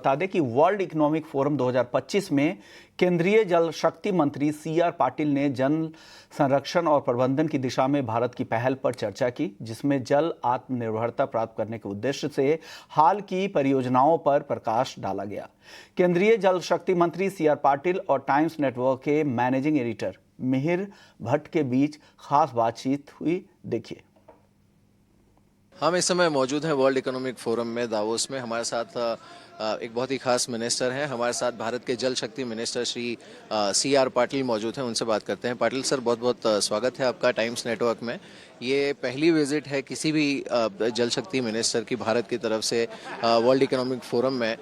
बता दें कि वर्ल्ड इकोनॉमिक फोरम 2025 में केंद्रीय जल शक्ति मंत्री सीआर पाटिल ने जल संरक्षण और प्रबंधन की दिशा में भारत की पहल पर चर्चा की, जिसमें जल आत्मनिर्भरता प्राप्त करने के उद्देश्य से हाल की परियोजनाओं पर प्रकाश डाला गया। केंद्रीय जल शक्ति मंत्री सीआर पाटिल और टाइम्स नेटवर्क के मैनेजिंग एडिटर मिहिर भट्ट के बीच खास बातचीत हुई। देखिए। हम इस समय मौजूद हैं वर्ल्ड इकोनॉमिक फोरम में दावोस में। हमारे साथ एक बहुत ही खास मिनिस्टर हैं। हमारे साथ भारत के जल शक्ति मिनिस्टर श्री सीआर पाटिल मौजूद हैं। उनसे बात करते हैं। पाटिल सर, बहुत बहुत स्वागत है आपका टाइम्स नेटवर्क में। ये पहली विजिट है किसी भी जल शक्ति मिनिस्टर की भारत की तरफ से वर्ल्ड इकोनॉमिक फोरम में।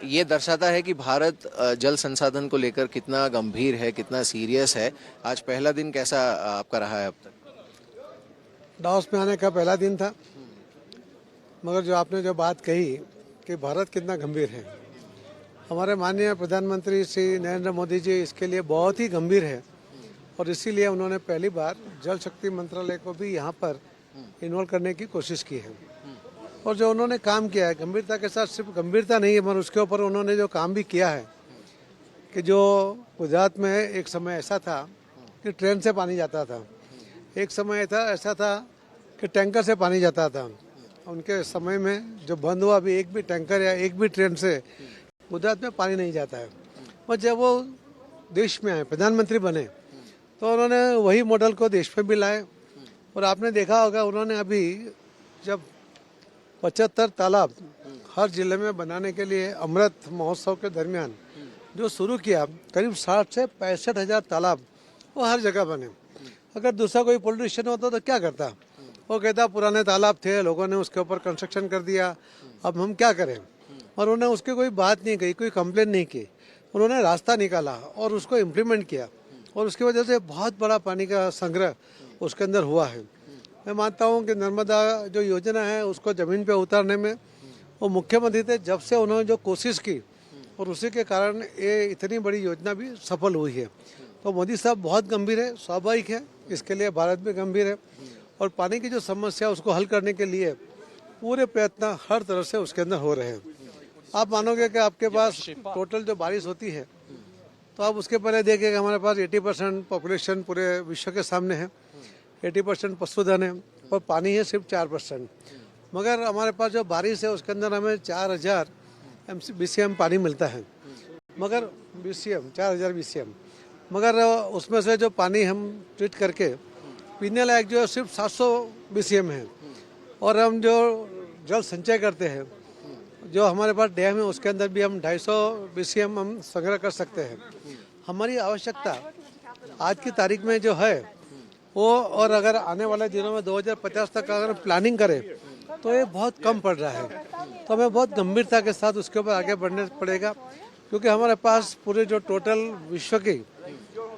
ये दर्शाता है कि भारत जल संसाधन को लेकर कितना गंभीर है, कितना सीरियस है। आज पहला दिन कैसा आपका रहा है अब तक? दावोस में आने का पहला दिन था, मगर जो आपने जो बात कही कि भारत कितना गंभीर है, हमारे माननीय प्रधानमंत्री श्री नरेंद्र मोदी जी इसके लिए बहुत ही गंभीर है और इसीलिए उन्होंने पहली बार जल शक्ति मंत्रालय को भी यहाँ पर इन्वॉल्व करने की कोशिश की है। और जो उन्होंने काम किया है गंभीरता के साथ, सिर्फ गंभीरता नहीं है मगर उसके ऊपर उन्होंने जो काम भी किया है कि जो गुजरात में एक समय ऐसा था कि ट्रेन से पानी जाता था, एक समय ऐसा था कि टैंकर से पानी जाता था। उनके समय में जो बंद हुआ, अभी एक भी टैंकर या एक भी ट्रेन से गुजरात में पानी नहीं जाता है। और जब वो देश में आए, प्रधानमंत्री बने, तो उन्होंने वही मॉडल को देश में भी लाए। और आपने देखा होगा उन्होंने अभी जब 75 तालाब हर जिले में बनाने के लिए अमृत महोत्सव के दरमियान जो शुरू किया, करीब 60 से 65 हजार तालाब वो हर जगह बने। अगर दूसरा कोई पॉलिटिशियन होता तो क्या करता? वो कहता पुराने तालाब थे, लोगों ने उसके ऊपर कंस्ट्रक्शन कर दिया, अब हम क्या करें। और उन्होंने उसकी कोई बात नहीं कही, कोई कंप्लेन नहीं की। उन्होंने रास्ता निकाला और उसको इम्प्लीमेंट किया और उसकी वजह से बहुत बड़ा पानी का संग्रह उसके अंदर हुआ है। मैं मानता हूँ कि नर्मदा जो योजना है उसको ज़मीन पे उतारने में वो मुख्यमंत्री थे जब से उन्होंने जो कोशिश की और उसी के कारण ये इतनी बड़ी योजना भी सफल हुई है। तो मोदी साहब बहुत गंभीर है, स्वाभाविक है, इसके लिए भारत भी गंभीर है। और पानी की जो समस्या उसको हल करने के लिए पूरे प्रयत्न हर तरफ से उसके अंदर हो रहे हैं। आप मानोगे कि आपके पास टोटल जो बारिश होती है तो आप उसके पहले देखिएगा हमारे पास 80% पॉपुलेशन पूरे विश्व के सामने है, 80% पशुधन है और पानी है सिर्फ 4%। मगर हमारे पास जो बारिश है उसके अंदर हमें 4000 BCM पानी मिलता है, मगर BCM 4000 BCM, मगर उसमें से जो पानी हम ट्रीट करके पीने लायक जो है सिर्फ 700 BCM है। और हम जो जल संचय करते हैं, जो हमारे पास डैम है उसके अंदर भी हम 250 BCM हम संग्रह कर सकते हैं। हमारी आवश्यकता आज की तारीख में जो है वो, और अगर आने वाले दिनों में 2050 तक अगर प्लानिंग करें तो ये बहुत कम पड़ रहा है। तो हमें बहुत गंभीरता के साथ उसके ऊपर आगे बढ़ना पड़ेगा, क्योंकि हमारे पास पूरे जो टोटल विश्व की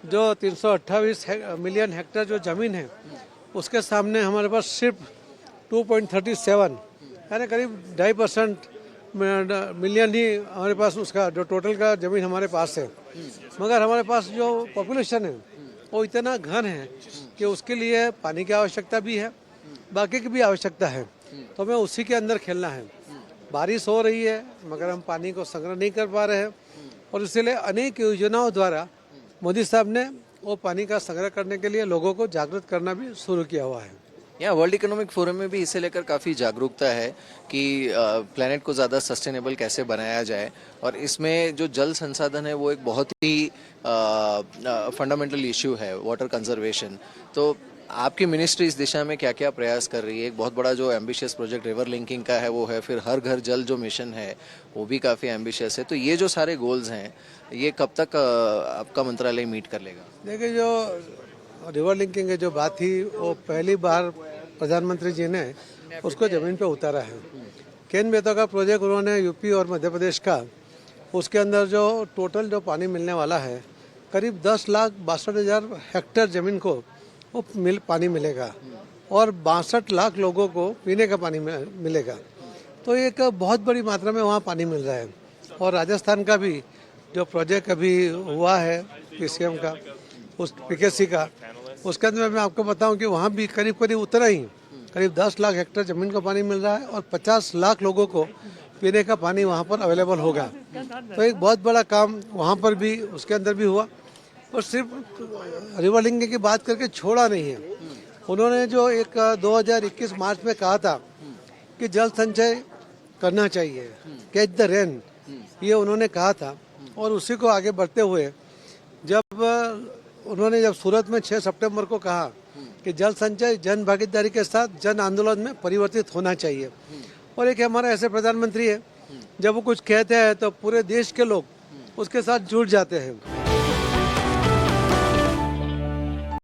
जो 328 मिलियन हेक्टेयर जो ज़मीन है उसके सामने हमारे पास सिर्फ 2.37 यानी करीब 2.5% मिलियन ही हमारे पास उसका जो टोटल का ज़मीन हमारे पास है। मगर हमारे पास जो पॉपुलेशन है वो इतना घन है कि उसके लिए पानी की आवश्यकता भी है, बाकी की भी आवश्यकता है। तो हमें उसी के अंदर खेलना है। बारिश हो रही है मगर हम पानी को संग्रह नहीं कर पा रहे हैं और इसीलिए अनेक योजनाओं द्वारा मोदी साहब ने वो पानी का संग्रह करने के लिए लोगों को जागरूक करना भी शुरू किया हुआ है। यहाँ वर्ल्ड इकोनॉमिक फोरम में भी इसे लेकर काफ़ी जागरूकता है कि प्लेनेट को ज़्यादा सस्टेनेबल कैसे बनाया जाए, और इसमें जो जल संसाधन है वो एक बहुत ही फंडामेंटल इश्यू है, वाटर कंजर्वेशन। तो आपकी मिनिस्ट्री इस दिशा में क्या क्या प्रयास कर रही है? एक बहुत बड़ा जो एम्बिशियस प्रोजेक्ट रिवर लिंकिंग का है वो है, फिर हर घर जल जो मिशन है वो भी काफ़ी एम्बिशियस है। तो ये जो सारे गोल्स हैं ये कब तक आपका मंत्रालय मीट कर लेगा? देखिए, जो रिवर लिंकिंग की जो बात थी वो पहली बार प्रधानमंत्री जी ने उसको ज़मीन पे उतारा है। केन बेतवा का प्रोजेक्ट उन्होंने यूपी और मध्य प्रदेश का, उसके अंदर जो टोटल जो पानी मिलने वाला है करीब 10,62,000 हेक्टेयर ज़मीन को वो पानी मिलेगा और 62 लाख लोगों को पीने का पानी मिलेगा। तो एक बहुत बड़ी मात्रा में वहाँ पानी मिल रहा है। और राजस्थान का भी जो प्रोजेक्ट अभी हुआ है PCM का, उस PKC का, उसके अंदर मैं आपको बताऊं कि वहाँ भी करीब उतना ही करीब 10 लाख हेक्टेयर ज़मीन को पानी मिल रहा है और 50 लाख लोगों को पीने का पानी वहाँ पर अवेलेबल होगा। तो एक बहुत बड़ा काम वहाँ पर भी उसके अंदर भी हुआ। और सिर्फ रिवर लिंकिंग की बात करके छोड़ा नहीं है, उन्होंने जो एक 2021 मार्च में कहा था कि जल संचय करना चाहिए, कैच द रेन, ये उन्होंने कहा था। और उसी को आगे बढ़ते हुए जब सूरत में 6 सितंबर को कहा कि जल संचय जन भागीदारी के साथ जन आंदोलन में परिवर्तित होना चाहिए। और एक हमारा ऐसे प्रधानमंत्री है, जब वो कुछ कहते हैं तो पूरे देश के लोग उसके साथ जुड़ जाते हैं।